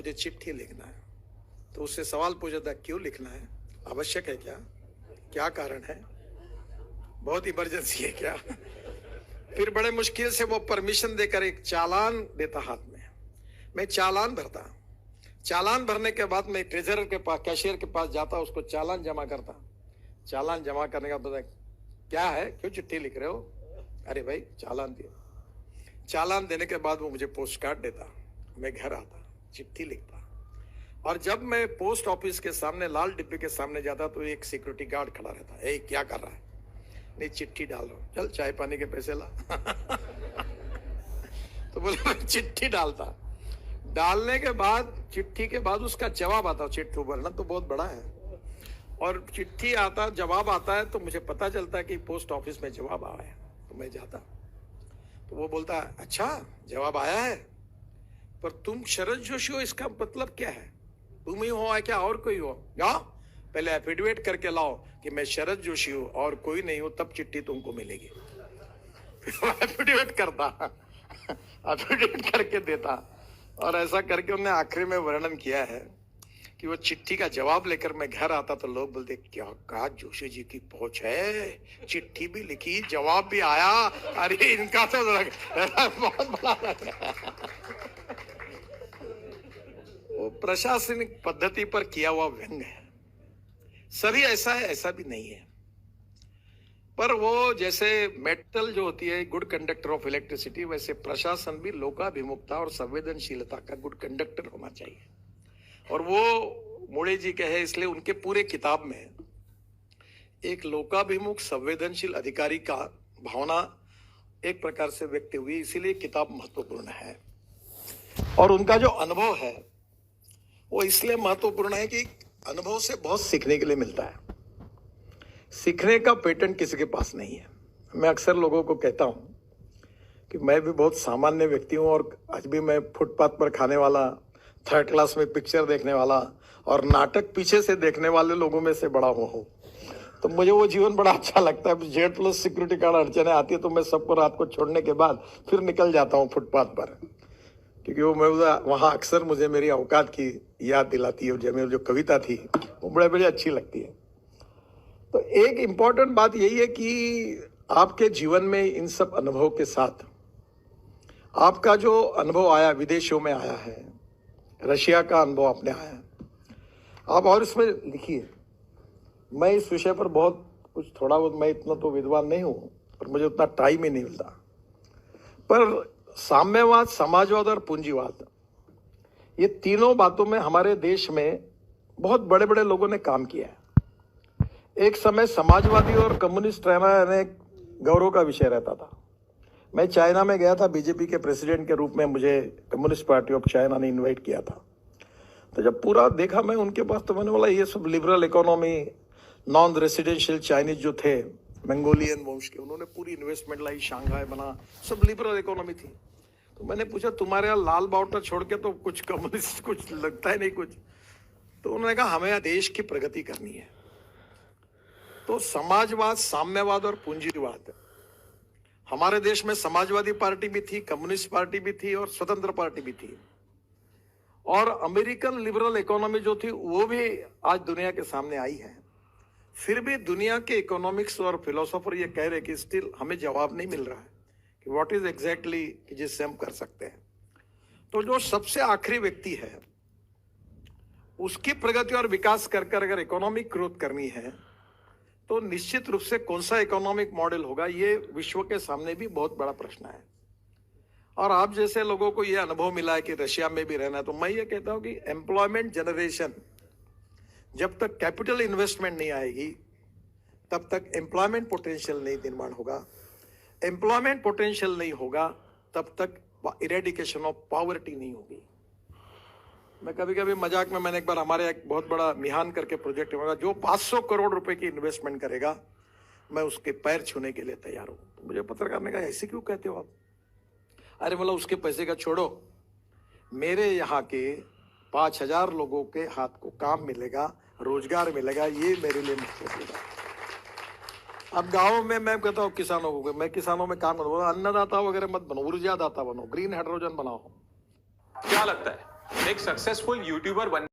मुझे चिट्ठी लिखना है। तो उससे सवाल पूछा था, क्यों लिखना है, आवश्यक है क्या, क्या कारण है, बहुत इमरजेंसी है क्या? फिर बड़े मुश्किल से वो परमिशन देकर एक चालान देता हाथ में। मैं चालान भरता। चालान भरने के बाद मैं ट्रेजरर के पास, कैशियर के पास जाता, उसको चालान जमा करता। चालान जमा करने का बाद क्या है, क्यों चिट्ठी लिख रहे हो? अरे भाई चालान दिया। चालान देने के बाद वो मुझे पोस्ट कार्ड देता। मैं घर आता, चिट्ठी लिखता। और जब मैं पोस्ट ऑफिस के सामने लाल डिब्बे के सामने जाता तो एक सिक्योरिटी गार्ड खड़ा रहता। ए क्या कर रहा है? नहीं चिट्ठी डाल रहा हूं। चल चाय पानी के पैसे ला। तो बोले चिट्ठी डालता। डालने के बाद, चिट्ठी के बाद उसका जवाब आता। चिट्ठी भरना तो बहुत बड़ा है, और चिट्ठी आता, जवाब आता है, तो मुझे पता चलता है कि पोस्ट ऑफिस में जवाब आया है। तो मैं जाता, तो वो बोलता है, अच्छा जवाब आया है, पर तुम शरद जोशी हो, इसका मतलब क्या है? तुम ही हो क्या और कोई हो? जाओ पहले एफिडेविट करके लाओ कि मैं शरद जोशी हूं और कोई नहीं हूं, तब चिट्ठी तुमको मिलेगी। एफिडेविट करता, एफिडेविट करके देता। और ऐसा करके उन्होंने आखिरी में वर्णन किया है कि वो चिट्ठी का जवाब लेकर मैं घर आता तो लोग बोलते, क्या कहा जोशी जी की पहुंच है, चिट्ठी भी लिखी, जवाब भी आया, अरे इनका तो बहुत बड़ा वो प्रशासनिक पद्धति पर किया हुआ व्यंग है। सभी ऐसा है, ऐसा भी नहीं है। पर वो जैसे मेटल जो होती है गुड कंडक्टर ऑफ इलेक्ट्रिसिटी, वैसे प्रशासन भी लोकाभिमुखता और संवेदनशीलता का गुड कंडक्टर होना चाहिए। और वो मोड़े जी कहे, इसलिए उनके पूरे किताब में एक लोकाभिमुख संवेदनशील अधिकारी का भावना एक प्रकार से व्यक्त हुई, इसीलिए किताब महत्वपूर्ण है। और उनका जो अनुभव है वो इसलिए महत्वपूर्ण है कि अनुभव से बहुत सीखने के लिए मिलता है। सीखने का पेटेंट किसी के पास नहीं है। मैं अक्सर लोगों को कहता हूँ कि मैं भी बहुत सामान्य व्यक्ति हूँ, और आज भी मैं फुटपाथ पर खाने वाला, थर्ड क्लास में पिक्चर देखने वाला और नाटक पीछे से देखने वाले लोगों में से बड़ा हुआ हूँ। तो मुझे वो जीवन बड़ा अच्छा लगता है। जेड प्लस सिक्योरिटी गार्ड अड़चने आती है तो मैं सबको रात को छोड़ने के बाद फिर निकल जाता हूँ फुटपाथ पर, क्योंकि वो मैं वहाँ अक्सर मुझे मेरी औकात की याद दिलाती है। और जब मेरी जो कविता थी वो बड़ी अच्छी लगती है। तो एक इम्पॉर्टेंट बात यही है कि आपके जीवन में इन सब अनुभव के साथ आपका जो अनुभव आया, विदेशों में आया है, रशिया का अनुभव आपने आया, आप और इसमें लिखिए। मैं इस विषय पर बहुत कुछ, थोड़ा बहुत, मैं इतना तो विद्वान नहीं हूँ और मुझे उतना टाइम ही नहीं मिलता। पर साम्यवाद, समाजवाद और पूंजीवाद, ये तीनों बातों में हमारे देश में बहुत बड़े बड़े लोगों ने काम किया है। एक समय समाजवादी और कम्युनिस्ट रहना गौरव का विषय रहता था। मैं चाइना में गया था, बीजेपी के प्रेसिडेंट के रूप में मुझे कम्युनिस्ट पार्टी ऑफ चाइना ने इनवाइट किया था। तो जब पूरा देखा मैं उनके पास, तो मैंने बोला ये सब liberal economy, non residential Chinese जो थे मंगोलियन वंश के, उन्होंने पूरी इन्वेस्टमेंट लाई, शंघाई बना, सब लिबरल इकोनॉमी थी। तो मैंने पूछा, तुम्हारे यहाँ लाल बावटा छोड़ के तो कुछ कम्युनिस्ट कुछ लगता है नहीं कुछ। तो उन्होंने कहा, हमें देश की प्रगति करनी है। तो समाजवाद, साम्यवाद और पूंजीवाद, हमारे देश में समाजवादी पार्टी भी थी, कम्युनिस्ट पार्टी भी थी और स्वतंत्र पार्टी भी थी। और अमेरिकन लिबरल इकोनॉमी जो थी वो भी आज दुनिया के सामने आई है। फिर भी दुनिया के इकोनॉमिक्स और फिलोसोफर ये कह रहे कि स्टिल हमें जवाब नहीं मिल रहा है कि व्हाट इज एग्जैक्टली जिससे हम कर सकते हैं। तो जो सबसे आखिरी व्यक्ति है उसकी प्रगति और विकास कर कर अगर इकोनॉमिक ग्रोथ करनी है तो निश्चित रूप से कौन सा इकोनॉमिक मॉडल होगा, ये विश्व के सामने भी बहुत बड़ा प्रश्न है। और आप जैसे लोगों को ये अनुभव मिला है कि रशिया में भी रहना है, तो मैं ये कहता हूं कि एम्प्लॉयमेंट जनरेशन, जब तक कैपिटल इन्वेस्टमेंट नहीं आएगी तब तक एम्प्लॉयमेंट पोटेंशियल नहीं निर्माण होगा। एम्प्लॉयमेंट पोटेंशियल नहीं होगा तब तक इरेडिकेशन ऑफ पॉवर्टी नहीं होगी। मैं कभी कभी मजाक में, मैंने एक बार हमारे एक बहुत बड़ा मिहान करके प्रोजेक्ट होगा, जो 500 करोड़ रुपए की इन्वेस्टमेंट करेगा मैं उसके पैर छूने के लिए तैयार हूं। तो मुझे पत्रकार ने कहा, ऐसे क्यों कहते हो आप? अरे बोला, उसके पैसे का छोड़ो, मेरे यहाँ के 5000 लोगों के हाथ को काम मिलेगा, रोजगार मिलेगा, ये मेरे लिए महत्वपूर्ण है। अब गाँव में मैं कहता हूँ किसानों को, मैं किसानों में काम करूँ, अन्नदाता वगैरह मत बनो, ऊर्जादाता बनो, ग्रीन हाइड्रोजन बनाओ। क्या लगता है एक सक्सेसफुल यूट्यूबर बन